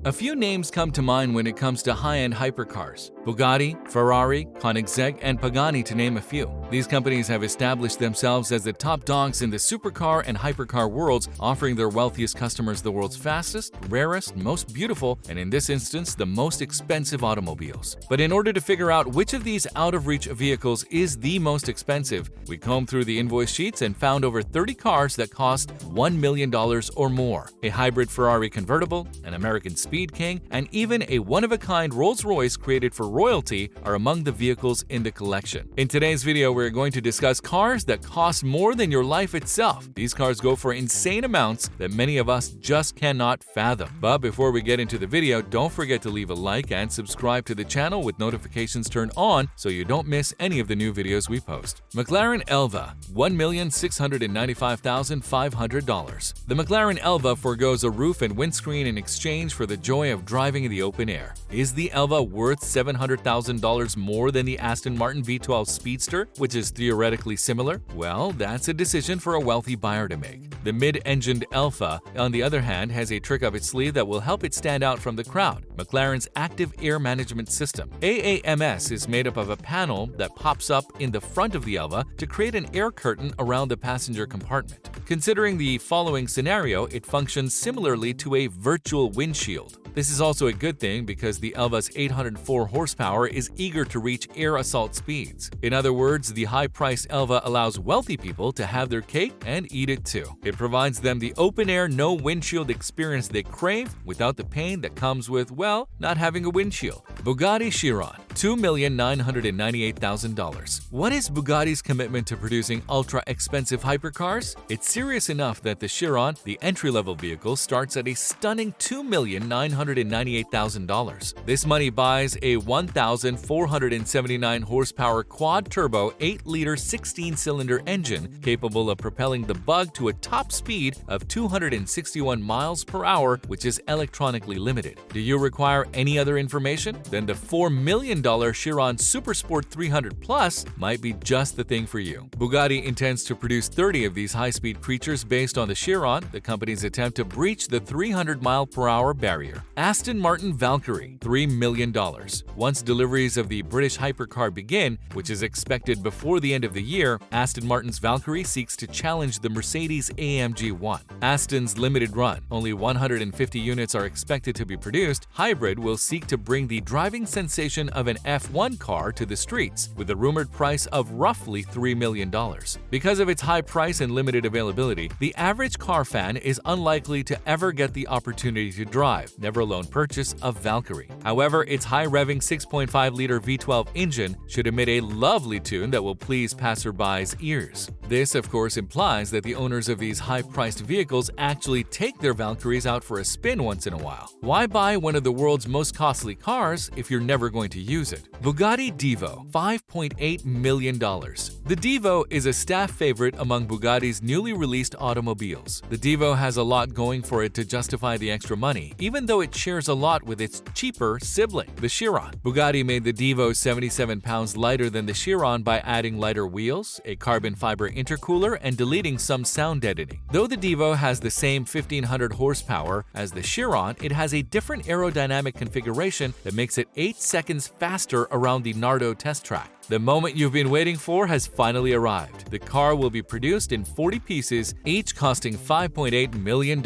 A few names come to mind when it comes to high-end hypercars: Bugatti, Ferrari, Koenigsegg, and Pagani, to name a few. These companies have established themselves as the top dogs in the supercar and hypercar worlds, offering their wealthiest customers the world's fastest, rarest, most beautiful, and in this instance, the most expensive automobiles. But in order to figure out which of these out-of-reach vehicles is the most expensive, we combed through the invoice sheets and found over 30 cars that cost $1 million or more. A hybrid Ferrari convertible, an American Speed King, and even a one-of-a-kind Rolls-Royce created for royalty are among the vehicles in the collection. In today's video, we're going to discuss cars that cost more than your life itself. These cars go for insane amounts that many of us just cannot fathom. But before we get into the video, don't forget to leave a like and subscribe to the channel with notifications turned on so you don't miss any of the new videos we post. McLaren Elva, $1,695,500. The McLaren Elva forgoes a roof and windscreen in exchange for the joy of driving in the open air. Is the Elva worth $700,000 more than the Aston Martin V12 Speedster, which is theoretically similar? Well, that's a decision for a wealthy buyer to make. The mid-engined Elva, on the other hand, has a trick up its sleeve that will help it stand out from the crowd: McLaren's Active Air Management System. AAMS is made up of a panel that pops up in the front of the Elva to create an air curtain around the passenger compartment. Considering the following scenario, it functions similarly to a virtual windshield. This is also a good thing because the Elva's 804 horsepower is eager to reach air assault speeds. In other words, the high-priced Elva allows wealthy people to have their cake and eat it too. It provides them the open-air, no-windshield experience they crave without the pain that comes with, well, not having a windshield. Bugatti Chiron, $2,998,000. What is Bugatti's commitment to producing ultra-expensive hypercars? It's serious enough that the Chiron, the entry-level vehicle, starts at a stunning $2,998,000. This money buys a 1,479 horsepower quad-turbo 8-liter 16-cylinder engine capable of propelling the Bug to a top speed of 261 miles per hour, which is electronically limited. Do you require any other information? Then the $4 million Chiron Supersport 300 Plus might be just the thing for you. Bugatti intends to produce 30 of these high-speed creatures based on the Chiron, the company's attempt to breach the 300-mile-per-hour barrier. Aston Martin Valkyrie, $3 million. Once deliveries of the British hypercar begin, which is expected before the end of the year, Aston Martin's Valkyrie seeks to challenge the Mercedes-AMG 1. Aston's limited run, only 150 units are expected to be produced. Hybrid will seek to bring the driving sensation of an F1 car to the streets, with a rumored price of roughly $3 million. Because of its high price and limited availability, the average car fan is unlikely to ever get the opportunity to drive, never alone purchase, a Valkyrie. However, its high-revving 6.5-liter V12 engine should emit a lovely tune that will please passersby's ears. This, of course, implies that the owners of these high-priced vehicles actually take their Valkyries out for a spin once in a while. Why buy one of the world's most costly cars if you're never going to use it? Bugatti Divo, $5.8 million. The Divo is a staff favorite among Bugatti's newly released automobiles. The Divo has a lot going for it to justify the extra money, even though it shares a lot with its cheaper sibling, the Chiron. Bugatti made the Divo 77 pounds lighter than the Chiron by adding lighter wheels, a carbon fiber intercooler, and deleting some sound deadening. Though the Divo has the same 1,500 horsepower as the Chiron, it has a different aerodynamic configuration that makes it 8 seconds faster around the Nardo test track. The moment you've been waiting for has finally arrived. The car will be produced in 40 pieces, each costing $5.8 million.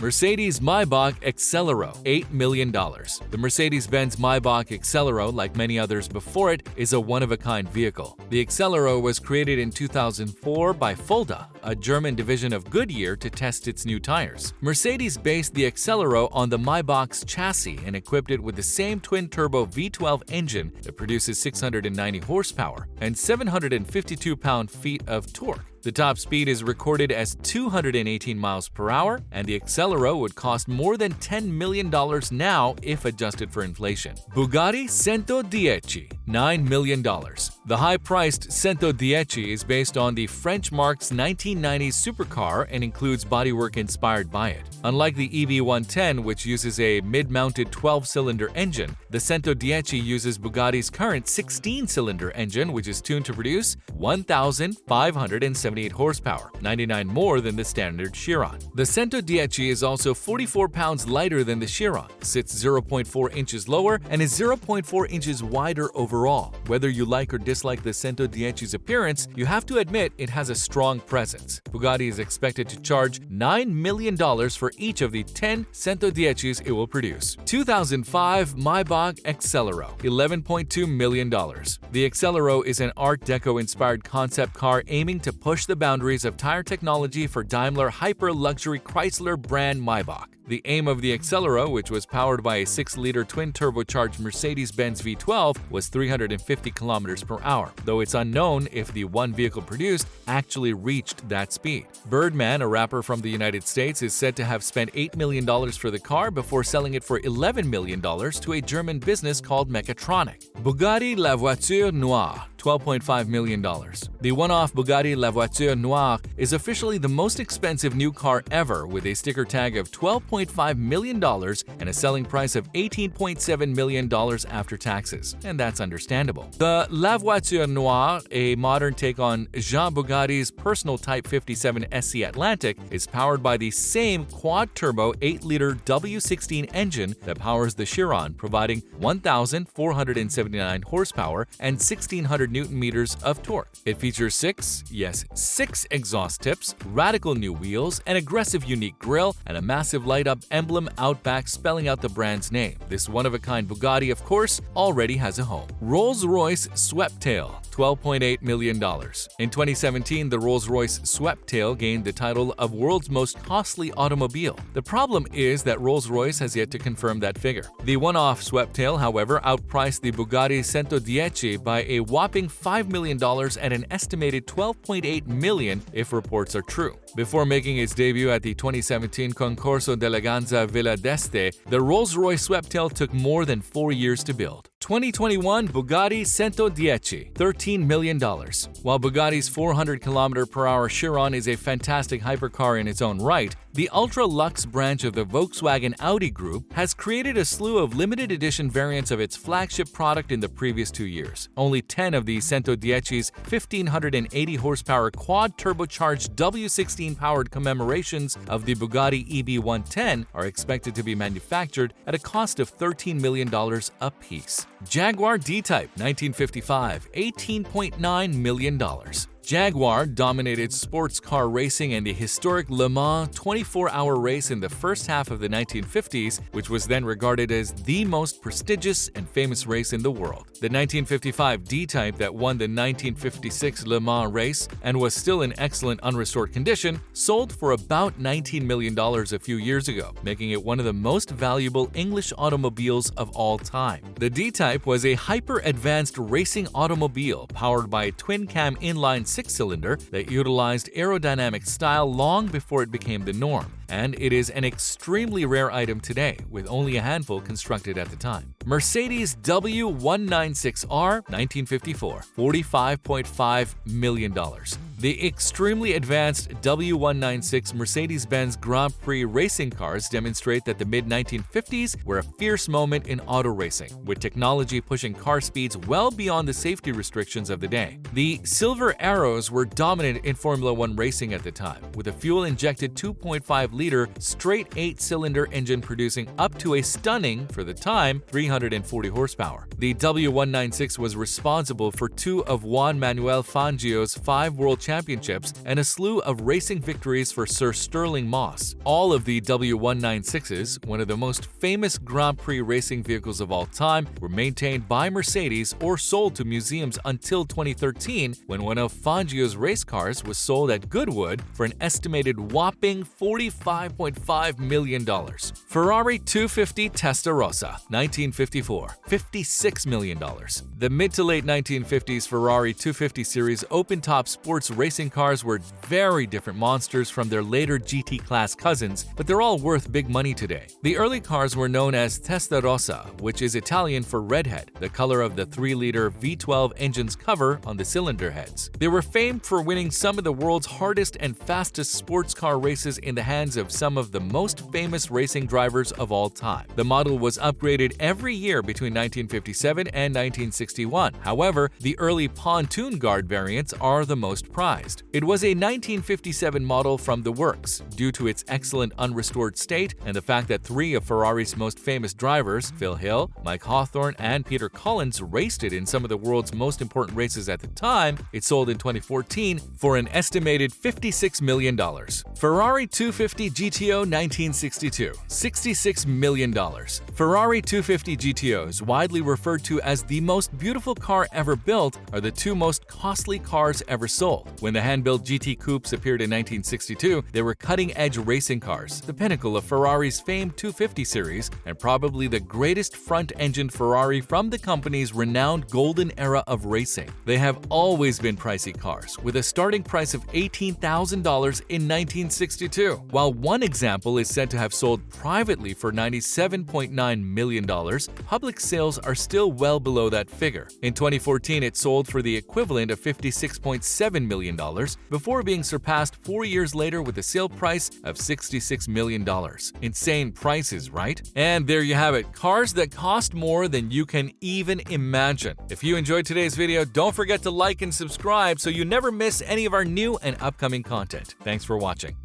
Mercedes Maybach Accelero, $8 million. The Mercedes-Benz Maybach Accelero, like many others before it, is a one-of-a-kind vehicle. The Accelero was created in 2004 by Fulda, a German division of Goodyear, to test its new tires. Mercedes based the Accelero on the Maybach's chassis and equipped it with the same twin-turbo V12 engine that produces 690 horsepower and 752 pound-feet of torque. The top speed is recorded as 218 miles per hour, and the Accelero would cost more than $10 million now if adjusted for inflation. Bugatti 110, $9 million. The high-priced 110 is based on the French marque's 1990s supercar and includes bodywork inspired by it. Unlike the EV110, which uses a mid-mounted 12-cylinder engine, the 110 uses Bugatti's current 16-cylinder engine, which is tuned to produce 1,570 478 horsepower, 99 more than the standard Chiron. The Cento 10 is also 44 pounds lighter than the Chiron, sits 0.4 inches lower, and is 0.4 inches wider overall. Whether you like or dislike the Cento 10's appearance, you have to admit it has a strong presence. Bugatti is expected to charge $9 million for each of the 10 Cento 10's it will produce. 2005 Maybach Accelero, $11.2 million. The Accelero is an Art Deco-inspired concept car aiming to push the boundaries of tire technology for Daimler hyper-luxury Chrysler brand Maybach. The aim of the Accelero, which was powered by a 6-liter twin-turbocharged Mercedes-Benz V12, was 350 km per hour, though it's unknown if the one vehicle produced actually reached that speed. Birdman, a rapper from the United States, is said to have spent $8 million for the car before selling it for $11 million to a German business called Mechatronic. Bugatti La Voiture Noire, $12.5 million. The one-off Bugatti La Voiture Noire is officially the most expensive new car ever, with a sticker tag of $12.5 million and a selling price of $18.7 million after taxes, and that's understandable. The La Voiture Noire, a modern take on Jean Bugatti's personal Type 57 SC Atlantic, is powered by the same quad-turbo 8-liter W16 engine that powers the Chiron, providing 1,479 horsepower and 1,600 Newton-meters of torque. It features six exhaust tips, radical new wheels, an aggressive unique grille, and a massive light-up emblem out back spelling out the brand's name. This one-of-a-kind Bugatti, of course, already has a home. Rolls-Royce Sweptail, $12.8 million. In 2017, the Rolls-Royce Sweptail gained the title of world's most costly automobile. The problem is that Rolls-Royce has yet to confirm that figure. The one-off Sweptail, however, outpriced the Bugatti Cento 10 by a whopping $5 million and an estimated $12.8 million if reports are true. Before making its debut at the 2017 Concorso d'Eleganza Villa d'Este, the Rolls-Royce Sweptail took more than 4 years to build. 2021 Bugatti Cento 10, $13 million. While Bugatti's 400 km/h Chiron is a fantastic hypercar in its own right, the ultra-luxe branch of the Volkswagen Audi group has created a slew of limited edition variants of its flagship product in the previous 2 years. Only 10 of the Cento 10's 1,580 horsepower quad-turbocharged W16-powered commemorations of the Bugatti EB110 are expected to be manufactured at a cost of $13 million apiece. Jaguar D-Type 1955, $18.9 million. Jaguar dominated sports car racing and the historic Le Mans 24-hour race in the first half of the 1950s, which was then regarded as the most prestigious and famous race in the world. The 1955 D-Type that won the 1956 Le Mans race and was still in excellent unrestored condition sold for about $19 million a few years ago, making it one of the most valuable English automobiles of all time. The D-Type was a hyper-advanced racing automobile powered by a twin-cam inline 6-cylinder that utilized aerodynamic style long before it became the norm, and it is an extremely rare item today, with only a handful constructed at the time. Mercedes W196R 1954, $45.5 million. The extremely advanced W196 Mercedes-Benz Grand Prix racing cars demonstrate that the mid-1950s were a fierce moment in auto racing, with technology pushing car speeds well beyond the safety restrictions of the day. The Silver Arrows were dominant in Formula One racing at the time, with a fuel-injected 2.5-liter straight 8-cylinder engine producing up to a stunning, for the time, 340 horsepower. The W196 was responsible for 2 of Juan Manuel Fangio's 5 world championships and a slew of racing victories for Sir Sterling Moss. All of the W196s, one of the most famous Grand Prix racing vehicles of all time, were maintained by Mercedes or sold to museums until 2013, when one of Fangio's race cars was sold at Goodwood for an estimated whopping $45.5 million. Ferrari 250 Testarossa, 1954, $56 million. The mid to late 1950s Ferrari 250 series open-top sports racing cars were very different monsters from their later GT-class cousins, but they're all worth big money today. The early cars were known as Testarossa, which is Italian for redhead, the color of the 3-liter V12 engine's cover on the cylinder heads. They were famed for winning some of the world's hardest and fastest sports car races in the hands of some of the most famous racing drivers of all time. The model was upgraded every year between 1956 1957 and 1961. However, the early pontoon guard variants are the most prized. It was a 1957 model from the works, due to its excellent unrestored state and the fact that three of Ferrari's most famous drivers, Phil Hill, Mike Hawthorne, and Peter Collins, raced it in some of the world's most important races at the time. It sold in 2014 for an estimated $56 million. Ferrari 250 GTO 1962, $66 million. Ferrari 250 GTOs, widely referred to as the most beautiful car ever built, are the two most costly cars ever sold. When the hand-built GT coupes appeared in 1962, they were cutting-edge racing cars, the pinnacle of Ferrari's famed 250 series, and probably the greatest front-engined Ferrari from the company's renowned golden era of racing. They have always been pricey cars, with a starting price of $18,000 in 1962. While one example is said to have sold privately for $97.9 million, public sales are still well below that figure. In 2014, it sold for the equivalent of $56.7 million, before being surpassed 4 years later with a sale price of $66 million. Insane prices, right? And there you have it, cars that cost more than you can even imagine. If you enjoyed today's video, don't forget to like and subscribe so you never miss any of our new and upcoming content. Thanks for watching.